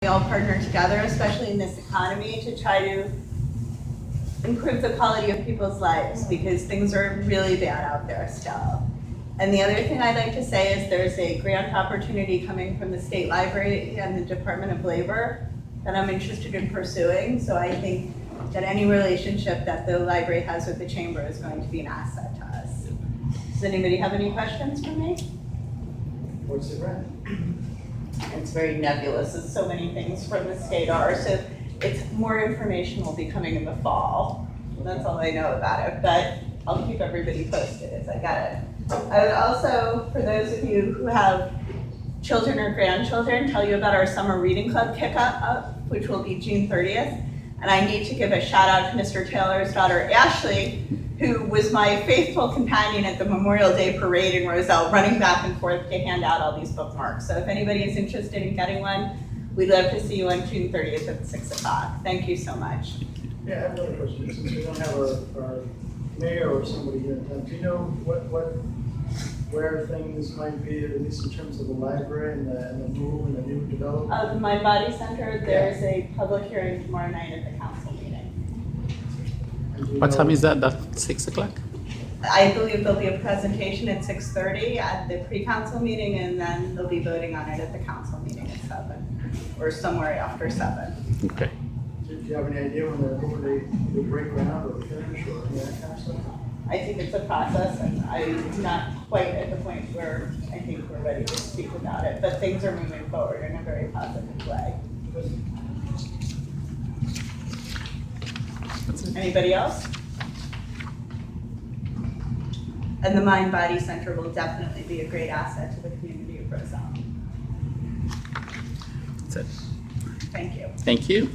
We all partner together, especially in this economy, to try to improve the quality of people's lives, because things are really bad out there still. And the other thing I'd like to say is there's a grant opportunity coming from the State Library and the Department of Labor that I'm interested in pursuing. So I think that any relationship that the library has with the chamber is going to be an asset to us. Does anybody have any questions for me? What's the grant? It's very nebulous, as so many things from the state are. So it's more information will be coming in the fall. That's all I know about it, but I'll keep everybody posted as I get it. I would also, for those of you who have children or grandchildren, tell you about our summer reading club kickoff, which will be June 30th. And I need to give a shout out to Mr. Taylor's daughter, Ashley, who was my faithful companion at the Memorial Day parade in Roselle, running back and forth to hand out all these bookmarks. So if anybody is interested in getting one, we'd love to see you on June 30th at 6 o'clock. Thank you so much. Yeah, I have another question. Since we don't have our mayor or somebody here in town, do you know where things might be, at least in terms of the library and the move and the new development? The Mind Body Center, there's a public hearing tomorrow night at the council meeting. What time is that? That's 6 o'clock? I believe there'll be a presentation at 6:30 at the pre-council meeting, and then they'll be voting on it at the council meeting at 7, or somewhere after 7. Okay. Do you have any idea when they break ground or finish or any of that kind of stuff? I think it's a process, and I'm not quite at the point where I think we're ready to speak about it, but things are moving forward in a very positive way. That's it. Anybody else? And the Mind Body Center will definitely be a great asset to the community of Roselle. That's it. Thank you. Thank you.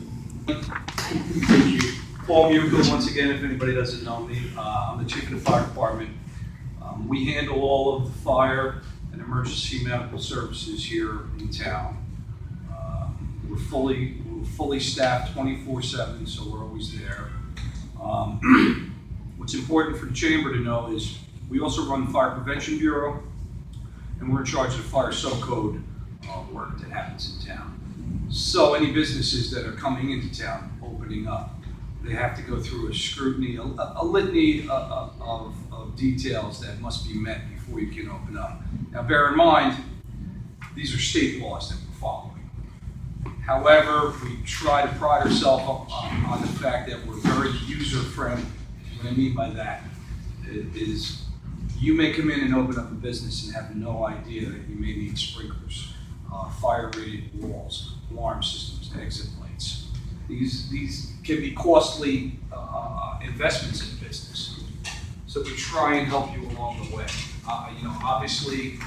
Thank you. Paul Muckel, once again, if anybody doesn't know me, I'm the chief of the fire department. We handle all of the fire and emergency medical services here in town. We're fully staffed 24/7, so we're always there. What's important for the chamber to know is we also run the Fire Prevention Bureau, and we're in charge of the fire subcode work that happens in town. So any businesses that are coming into town, opening up, they have to go through a scrutiny, a litany of details that must be met before you can open up. Now bear in mind, these are state laws that we're following. However, we try to pride ourselves on the fact that we're very user-friendly. What I mean by that is you may come in and open up a business and have no idea that you may need sprinklers, fire-rated walls, alarm systems, exit lights. These can be costly investments in business. So we try and help you along the way. Obviously,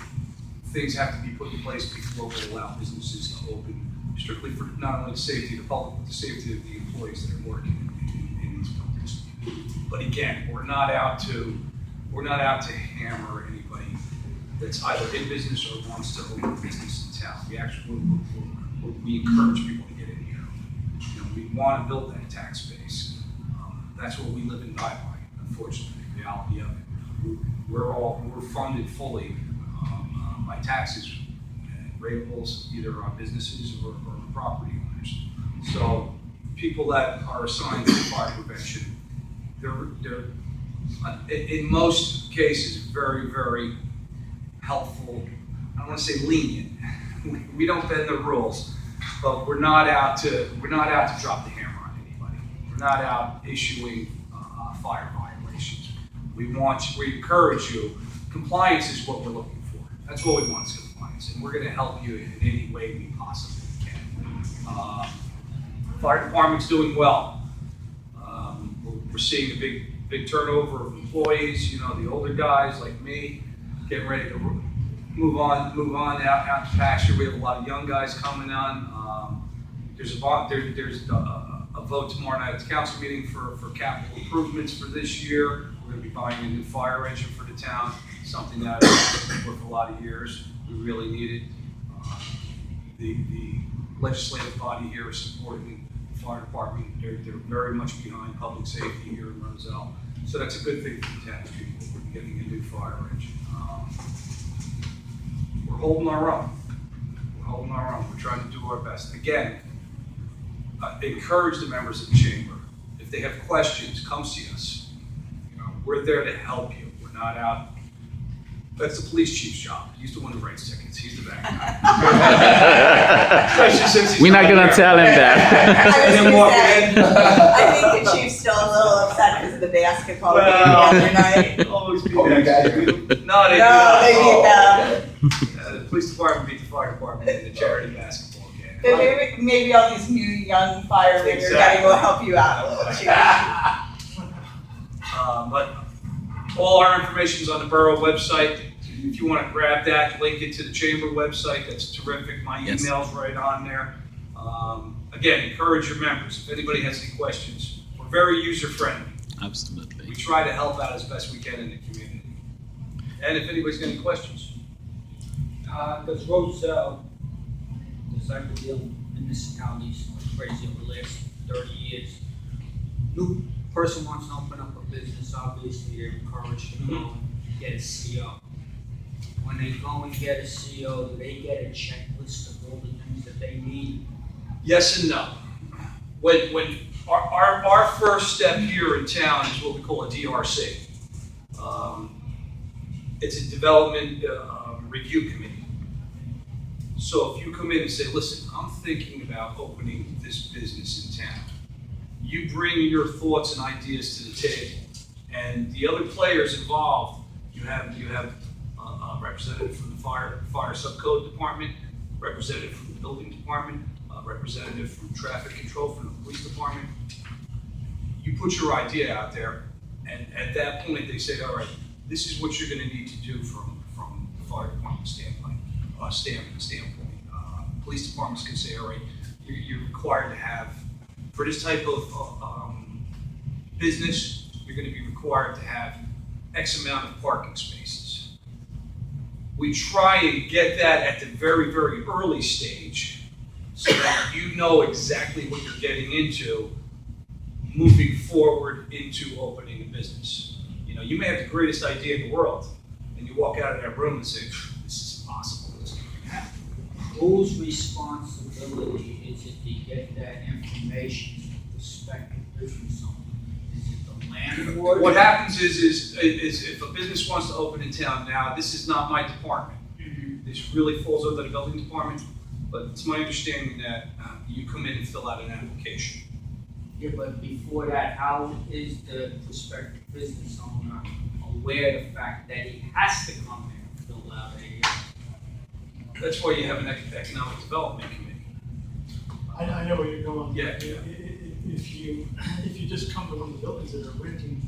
things have to be put in place before we allow businesses to open, strictly for not only the safety of the public, but the safety of the employees that are working in these buildings. But again, we're not out to hammer anybody that's either in business or wants to open a business in town. We actually we encourage people to get in here. We want to build that tax base. That's what we live and die by. Unfortunately, the reality of it. We're funded fully by taxes and rateables, either on businesses or property owners. So people that are assigned to fire prevention, they're in most cases very, very helpful. I don't want to say lenient. We don't bend the rules, but we're not out to drop the hammer on anybody. We're not out issuing fire violations. We encourage you. Compliance is what we're looking for. That's what we want is compliance, and we're going to help you in any way we possibly can. Fire department's doing well. We're seeing a big turnover of employees. The older guys like me getting ready to move on out to pasture. We have a lot of young guys coming on. There's a vote tomorrow night at the council meeting for capital improvements for this year. We're going to be buying a new fire engine for the town, something that has been for a lot of years. We really need it. The legislative body here is supporting the fire department. They're very much behind public safety here in Roselle. So that's a good thing for the townspeople. We're getting a new fire engine. We're holding our own. We're trying to do our best. Again, encourage the members of the chamber. If they have questions, come see us. You know, we're there to help you. We're not out. That's the police chief's job. He's the one who writes tickets. He's the bad guy. Especially since he's We're not gonna here. tell him that. I was And then gonna walk say, in. I think the chief's still a little upset because of the basketball game the other night. Always be Oh, you next. guys- No, they No, do not. they beat The police department beat the fire department in the charity basketball game. But maybe all these new young firemen you're getting will help you out a little, Chief. But all our information's on the borough website. If you want to grab that, link it to the chamber website. That's terrific. My Yes. email's right on there. Again, encourage your members. If anybody has any questions, we're very user-friendly. Absolutely. We try to help out as best we can in the community. And if anybody's got any questions. Does Roselle, because I've been dealing with municipalities crazy over the last 30 years, new person wants to open up a business, obviously they're encouraged to go and get a CO. When they go and get a CO, do they get a checklist of all the things that they need? Yes and no. When our first step here in town is what we call a DRC. It's a development review committee. So if you come in and say, listen, I'm thinking about opening this business in town, you bring your thoughts and ideas to the table, and the other players involved, you have a representative from the fire subcode department, representative from the building department, representative from traffic control from the police department. You put your idea out there, and at that point they say, all right, this is what you're going to need to do from the fire department standpoint. Police departments can say, all right, you're required to have, for this type of business, you're going to be required to have X amount of parking spaces. We try and get that at the very, very early stage so that you know exactly what you're getting into moving forward into opening a business. You know, you may have the greatest idea in the world, and you walk out of that room and say, this is impossible, this can't happen. Whose responsibility is it to get that information to the prospective business owner? Is it the landlord? What happens is if a business wants to open in town now, this is not my department. This really falls under the building department, but it's my understanding that you come in and fill out an application. Yeah, but before that, how is the prospective business owner aware of the fact that he has to come here and fill out a? That's why you have an economic development committee. I know where you're going. Yeah. If you just come to one of the buildings that are renting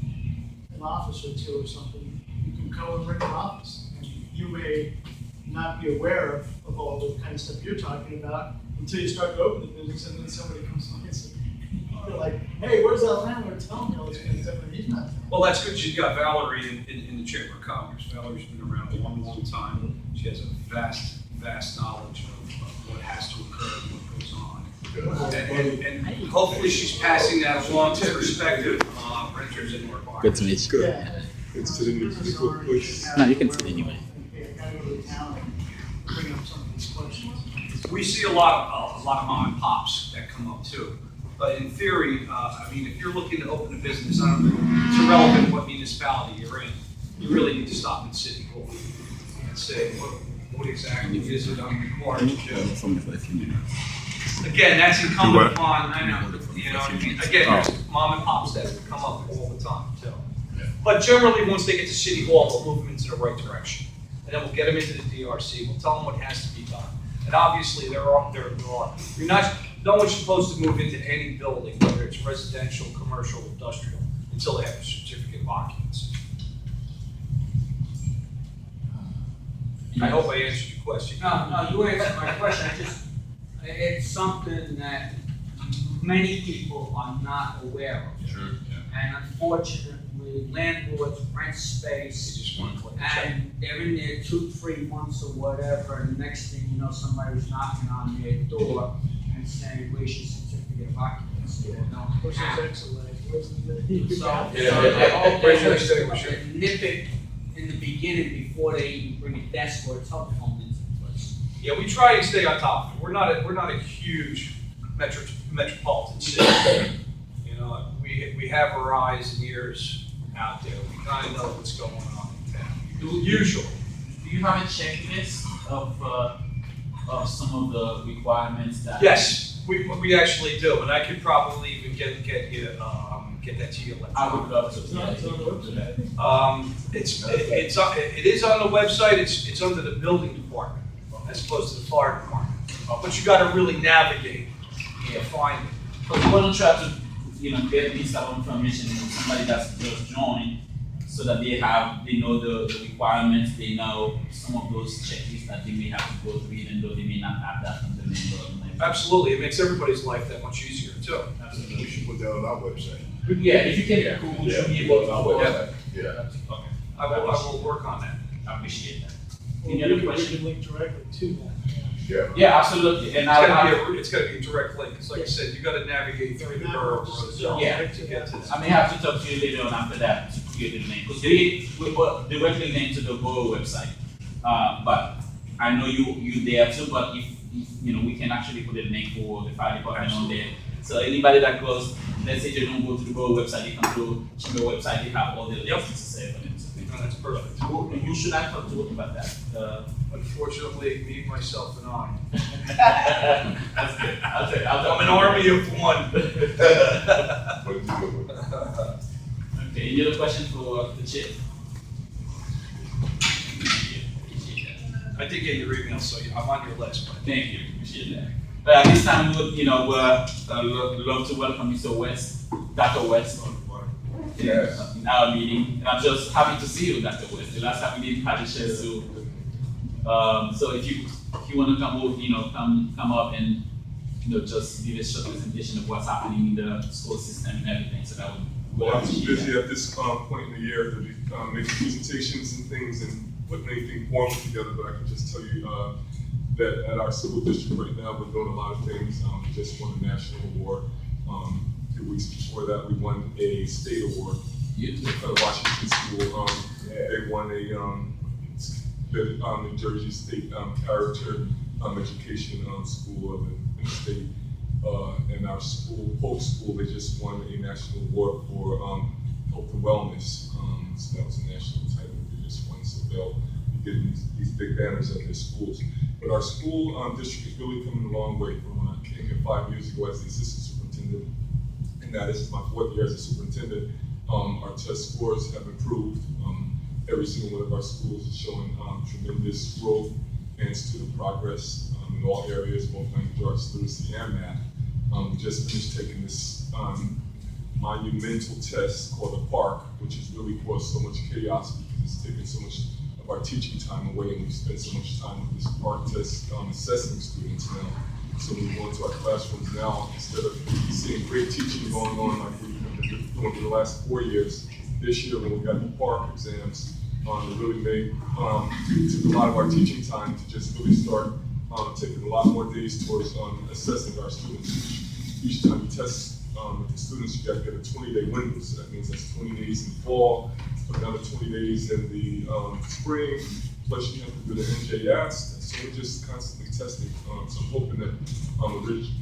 an office or two or something, you can go and rent an office. And you may not be aware of all the kind of stuff you're talking about until you start to open the business, and then somebody comes along and says, they're like, hey, where's that landlord telling me all this kind of stuff, and he's not. Well, that's good. You've got Valerie in the Chamber of Commerce. Valerie's been around a long, long time. She has a vast knowledge of what has to occur and what goes on. And hopefully she's passing that along to prospective renters in North Park. Good to meet you. Yeah. It's to the pretty quick push. No, you can sit anyway. Okay, I gotta go to the town and bring up some of these questions. We see a lot of mom and pops that come up too. But in theory, I mean, if you're looking to open a business, I don't know, it's irrelevant what municipality you're in. You really need to stop in City Hall and say, what exactly is it I'm required to do? Again, that's incumbent upon, I know, you know what I mean? Again, there's mom and pops that come up all the time too. But generally, once they get to City Hall, we'll move them into the right direction. And then we'll get them into the DRC, we'll tell them what has to be done. And obviously, no one's supposed to move into any building, whether it's residential, commercial, industrial, until they have a certificate of occupancy. I hope I answered your question. No, you answered my question. It's something that many people are not aware of. Sure, And unfortunately, landlords rent They space just want to click check. and they're in there 2-3 months or whatever, and the next thing you know, somebody's knocking on their door and saying, where's your certificate of occupancy? Or no. Where's his excellent? Where's the? So, Yeah, I hope where's your they extinguisher? nip it in the beginning before they even bring a desk or a telephone into the place. Yeah, we try and stay on top of it. We're not a huge metropolitan city. You know, we have our eyes and ears out there. We kind of know what's going on in town. Usually. Do you have a checklist of some of the requirements that? Yes, we actually do, and I could probably even get you, get that to you I would electronically. love to. It's not, it's on the website. It is on the website, it's under the building department, as opposed to the fire department. But you gotta really navigate to find it. Because we want to try to, get this type of information from somebody that's just joined, so that they know the requirements, they know some of those checklists that they may have to go through, even though they may not have that on the main building. Absolutely, it makes everybody's life that much easier too. We should put that on our website. Yeah, if you can, would you be able to? Yeah. I will work on that. I appreciate that. Well, Any other we questions? can link directly to that. Yeah. Yeah, absolutely, and It's gotta be a direct link, because like I said, you gotta navigate through the borough of Roselle Yeah. to get to this. I may have to talk to you later on after that to create the link, because we will directly link to the borough website. But I know you there too, but if we can actually put a link for the fire department on there. So anybody that goes, let's say they don't go to the borough website, they come to the website, they have all the links to say for them. No, that's perfect. You should I talk to about that? Unfortunately, me, myself, and I. That's good. I'll I'm an army of one. What is it doing? Okay, any other questions for the chief? I did get your email, so I'm on your list, but. Thank you, appreciate that. But at this time, we would, love to welcome Mr. West, Dr. West, Yes. in our meeting. And I'm just happy to see you, Dr. West. The last time we didn't have a chance to. So if you want to come over, come up and, just give a short presentation of what's happening in the school system and everything, so that would. Well, I'm too busy at this point in the year to be making presentations and things and putting anything formal together, but I can just tell you that at our school district right now, we're doing a lot of things. We just won a national award. 2 weeks before that, we won a state award. For the Washington School, they won the New Jersey State Character Education School in the state. And our school, Polk School, they just won a national award for health and wellness. So that was a national title they just won. So they'll be getting these big banners at their schools. But our school district is really coming a long way from when I came here 5 years ago as the assistant superintendent. And that is my 4th year as a superintendent. Our test scores have improved. Every single one of our schools is showing tremendous growth and student progress in all areas, both language arts, literacy, and math. We just finished taking this monumental test called the PARC, which has really caused so much chaos because it's taken so much of our teaching time away, and we spend so much time with this PARC test assessing students now. So when we go into our classrooms now, instead of seeing great teaching going on like we've been doing for the last 4 years, this year when we got the PARC exams, it really made took a lot of our teaching time to just really start taking a lot more days towards assessing our students. Each time you test with the students, you got to get a 20-day window. So that means that's 20 days in fall, another 20 days in the spring, plus you have to do the NJS. So we're just constantly testing. So I'm hoping that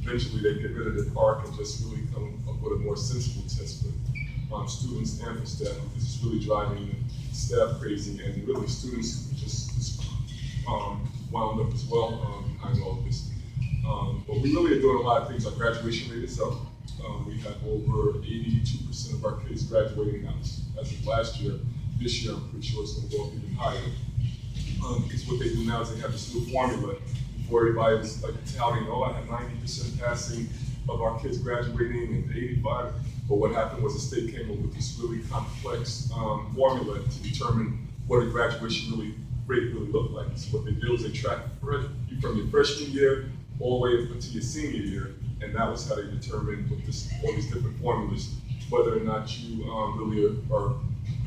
eventually they get rid of the PARC and just really come up with a more sensible test for students and for staff. This is really driving the staff crazy, and really students just wound up as well behind all of this. But we really are doing a lot of things. Our graduation rate is up. We have over 82% of our kids graduating now as of last year. This year, I'm pretty sure it's going to go up even higher. Because what they do now is they have this new formula where everybody's like touting, I have 90% passing of our kids graduating and 85. But what happened was the state came up with this really complex formula to determine what a graduation rate really looked like. So what they do is they track you from your freshman year all the way up to your senior year, and that was how they determined with all these different formulas whether or not you really are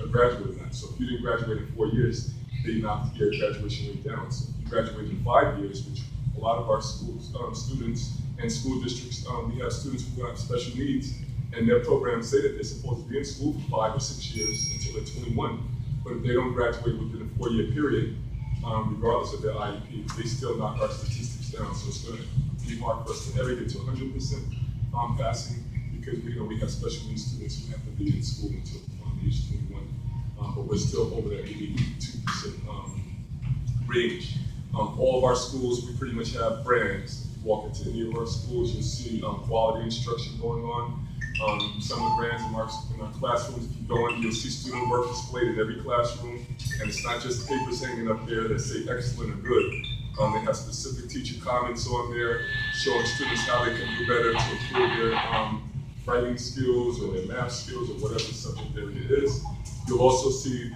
a graduate or not. So if you didn't graduate in 4 years, they knocked your graduation rate down. So if you graduated in 5 years, which a lot of our schools, students and school districts, we have students who have special needs, and their programs say that they're supposed to be in school for 5 or 6 years until they're 21. But if they don't graduate within a 4-year period, regardless of their IEP, they still knock our statistics down. So it's going to be hard for us to ever get to 100% passing because we have special needs students who have to be in school until age 21, but we're still over that 82% range. All of our schools, we pretty much have brands. If you walk into any of our schools, you'll see quality instruction going on. Some of the brands in our classrooms, if you go in, you'll see student work displayed in every classroom, and it's not just papers hanging up there that say excellent or good. They have specific teacher comments on there, showing students how they can do better to improve their writing skills or their math skills or whatever subject area it is. You'll also see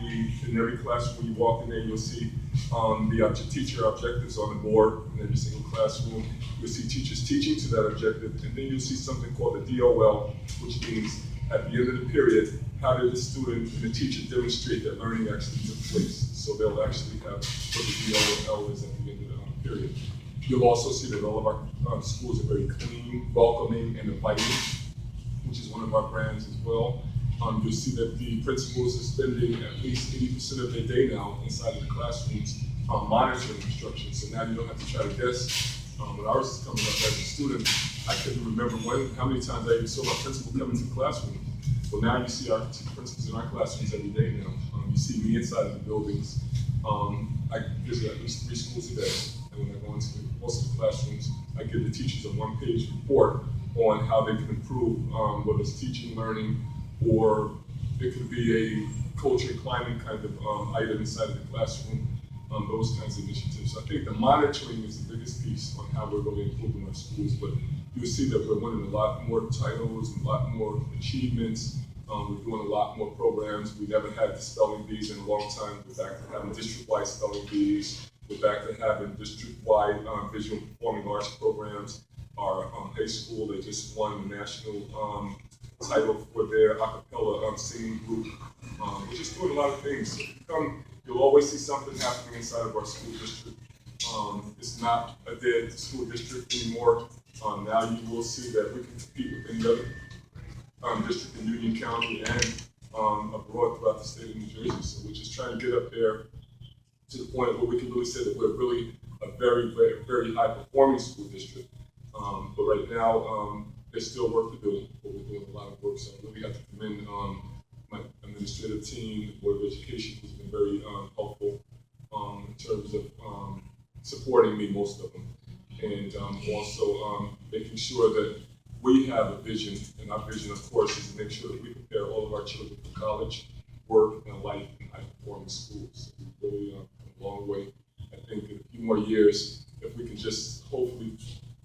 in every classroom when you walk in there, you'll see the teacher objectives on the board in every single classroom. You'll see teachers teaching to that objective, and then you'll see something called the DOL, which means at the end of the period, how did the student and the teacher demonstrate that learning actually took place? So they'll actually have what the DOL is at the end of the period. You'll also see that all of our schools are very clean, welcoming, and inviting, which is one of our brands as well. You'll see that the principals are spending at least 80% of their day now inside of the classrooms monitoring instruction. So now you don't have to try to guess. When I was coming up as a student, I couldn't remember how many times I even saw my principal come into the classroom. Well, now you see our principals in our classrooms every day now. You see me inside of the buildings. I visit at least 3 schools a day. And when I go into most of the classrooms, I give the teachers a 1-page report on how they can improve, whether it's teaching, learning, or it could be a culture and climate kind of item inside of the classroom, those kinds of initiatives. So I think the monitoring is the biggest piece on how we're really improving our schools, but you'll see that we're winning a lot more titles and a lot more achievements. We're doing a lot more programs. We never had the spelling bees in a long time. We're back to having district-wide spelling bees. We're back to having district-wide visual performing arts programs. Our high school, they just won the national title for their a cappella singing group. We're just doing a lot of things. So you'll always see something happening inside of our school district. It's not a dead school district anymore. Now you will see that we can compete with any other district in Union County and abroad throughout the state of New Jersey. So we're just trying to get up there to the point where we can really say that we're really a very, very, very high performing school district. But right now, there's still work to do, but we're doing a lot of work. So I really have to commend my administrative team, the Board of Education, who's been very helpful in terms of supporting me, most of them. And also making sure that we have a vision, and our vision, of course, is to make sure that we prepare all of our children for college, work, and life in high-performing schools. So we've really come a long way. I think in a few more years, if we can just hopefully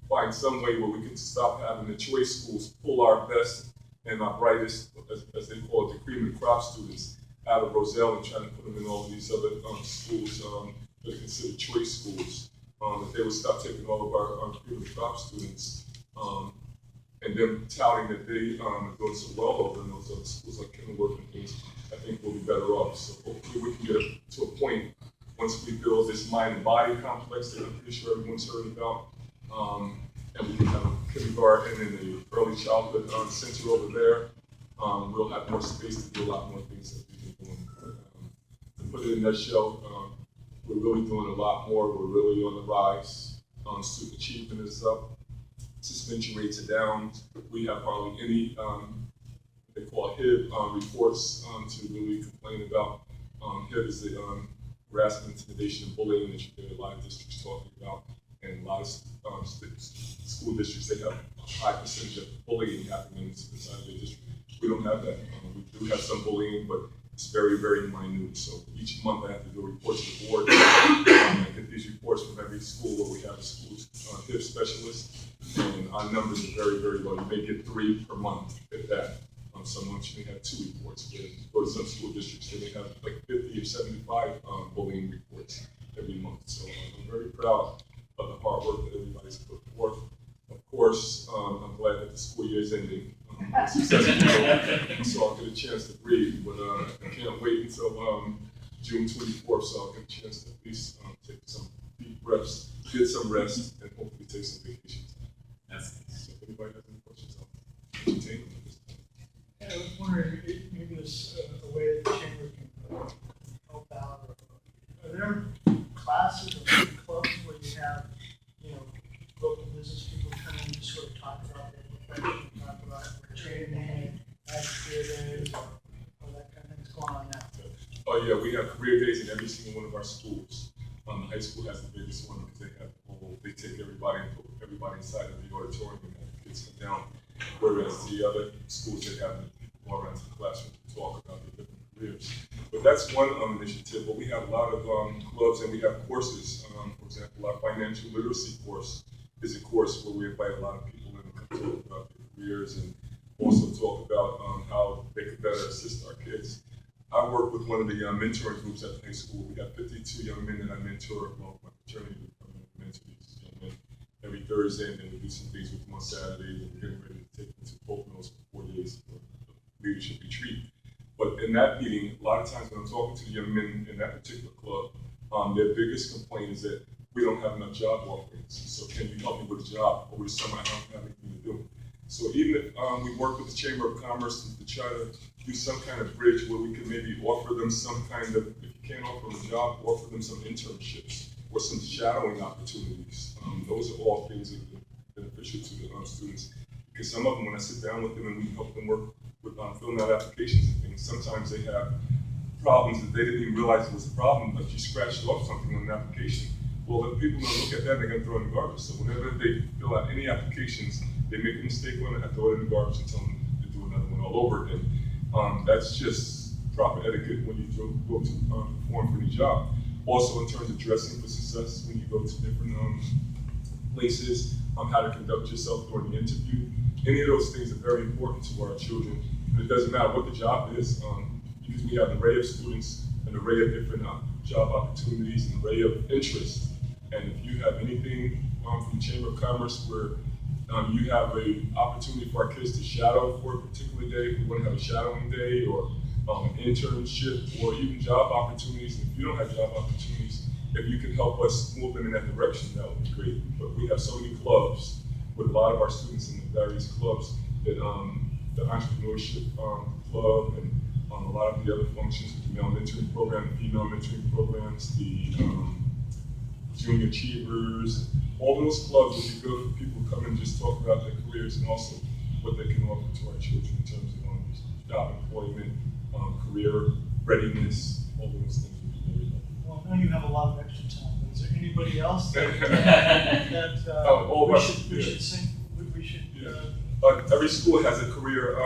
find some way where we can stop having the choice schools pull our best and our brightest, as they call it, the cream of the crop students out of Roselle and trying to put them in all of these other schools that are considered choice schools. If they would stop taking all of our cream of the crop students and them touting that they are doing so well over in those other schools like Kenilworth and things, I think we'll be better off. So hopefully we can get to a point once we build this mind and body complex that I'm pretty sure everyone's heard about. And we can have a kindergarten and an early childhood center over there. We'll have more space to do a lot more things that we've been doing. To put it in a nutshell, we're really doing a lot more. We're really on the rise. Student achievement is up. Suspension rates are down. We have hardly any they call HIB reports to really complain about. HIB is the harassment, intimidation, and bullying that you hear a lot of districts talking about. And a lot of school districts, they have a high percentage of bullying happening inside of their district. We don't have that. We do have some bullying, but it's very, very minute. So each month I have to do a report to the board. I get these reports from every school where we have a school HIB specialist. And our numbers are very, very low. You may get 3 per month, if that. Some months you may have 2 reports. But if you go to some school districts, they may have like 50 or 75 bullying reports every month. So I'm very proud of the hard work that everybody's put forth. Of course, I'm glad that the school year is ending. So I'll get a chance to breathe, but I can't wait until June 24th, so I'll get a chance to at least take some deep breaths, get some rest, and hopefully take some vacation time. So if anybody has any questions, I'll entertain them at this time. Yeah, I was wondering if maybe there's a way that the chamber can help out. Or, are there classes or clubs where you have, local business people shade name, career days, or that kind of thing's going on now. Oh yeah, we have career days in every single one of our schools. The high school has the biggest one because they take everybody and put everybody inside of the auditorium and have the kids come down. Whereas the other schools, they have people go around to the classroom to talk about their different careers. But that's one initiative. But we have a lot of clubs and we have courses. For example, our financial literacy course is a course where we invite a lot of people in to come talk about their careers and also talk about how they can better assist our kids. I work with one of the mentoring groups at the high school. We got 52 young men that I mentor. Well, my fraternity group, I mentor these young men every Thursday, and then we do some things with them on Saturdays, and we're getting ready to take them to Poconos for 4 days for a leadership retreat. But in that meeting, a lot of times when I'm talking to the young men in that particular club, their biggest complaint is that we don't have enough job offerings. So can you help me with a job? Over the summer, I don't have anything to do. So even if we work with the Chamber of Commerce to try to do some kind of bridge where we can maybe offer them some kind of, if you can't offer them a job, offer them some internships or some shadowing opportunities. Those are all things that are beneficial to the students. Because some of them, when I sit down with them and we help them work with filling out applications and things, sometimes they have problems that they didn't even realize it was a problem, but you scratched off something on an application. Well, the people are going to look at that and they're going to throw it in the garbage. So whenever they fill out any applications, they make a mistake on it, I throw it in the garbage and tell them to do another one all over again. That's just proper etiquette when you go to perform for any job. Also, in terms of dressing for success, when you go to different places, how to conduct yourself during the interview. Any of those things are very important to our children. And it doesn't matter what the job is, because we have an array of students, an array of different job opportunities, an array of interests. And if you have anything from the Chamber of Commerce where you have an opportunity for our kids to shadow for a particular day, if we want to have a shadowing day or an internship or even job opportunities, and if you don't have job opportunities, if you can help us move them in that direction, that would be great. But we have so many clubs with a lot of our students in the various clubs that the entrepreneurship club and a lot of the other functions, the male mentoring program, the female mentoring programs, the junior achievers, all those clubs would be good for people to come and just talk about their careers and also what they can offer to our children in terms of job employment, career readiness, all those things would be very helpful. Well, I know you have a lot of extra time, but is there anybody else that we should sing? We should. Every school has a career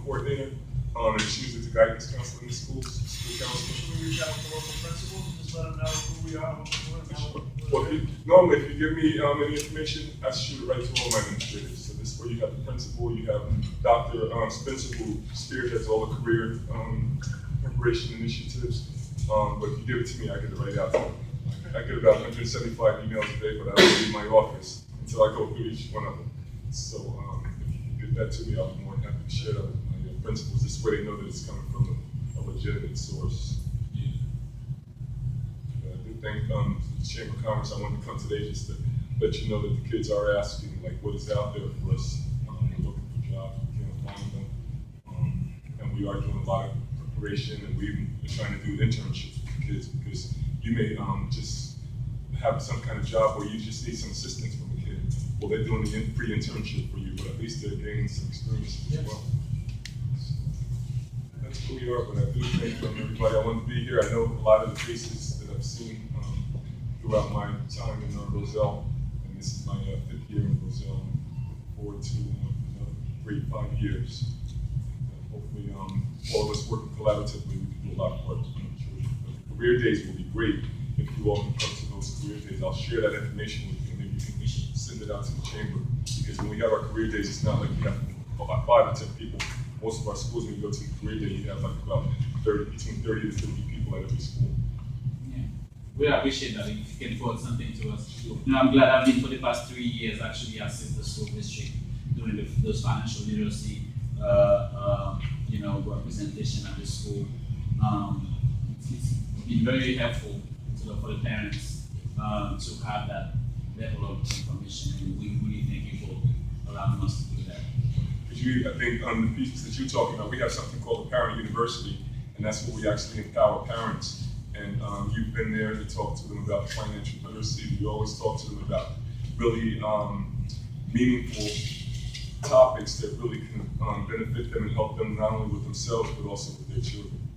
coordinator, and it's usually the guidance counselor in the school counselor. Should we reach out to local principals and just let them know who we are? Well, normally, if you give me any information, I shoot it right to all my administrators. So this is where you have the principal, you have Dr. Spencer, who spearheads all the career preparation initiatives. But if you give it to me, I get it right out to them. I get about 175 emails a day, but I don't leave my office until I go through each one of them. So if you can get that to me, I'll be more than happy to share that with my principals. This way they know that it's coming from a legitimate source. Thank the Chamber of Commerce. I wanted to come today just to let you know that the kids are asking, like, what is out there for us. We're looking for jobs, we can't find them. And we are doing a lot of preparation, and we're trying to do internships with the kids because you may just have some kind of job where you just need some assistance from a kid. Well, they're doing the free internship for you, but at least they're gaining some experience as well. That's who we are, but I do thank everybody. I want to be here. I know a lot of the faces that I've seen throughout my time in Roselle, and this is my 5th year in Roselle. I'm looking forward to another great 5 years. Hopefully, all of us working collaboratively, we can do a lot more for the children. But the career days will be great if you all can come to those career days. I'll share that information with you, and maybe you can send it out to the chamber. Because when we have our career days, it's not like we have about 5 or 10 people. Most of our schools, when you go to the career day, you have like about between 30 to 50 people at every school. Yeah, we appreciate that. If you can forward something to us. I'm glad I've been for the past 3 years actually assist the school district doing those financial literacy, representation at the school. It's been very helpful for the parents to have that level of information, and we really thank you for allowing us to do that. I think on the pieces that you're talking about, we have something called the Parent University, and that's where we actually empower parents. And you've been there to talk to them about financial literacy. We always talk to them about really meaningful topics that really can benefit them and help them not only with themselves but also with their children.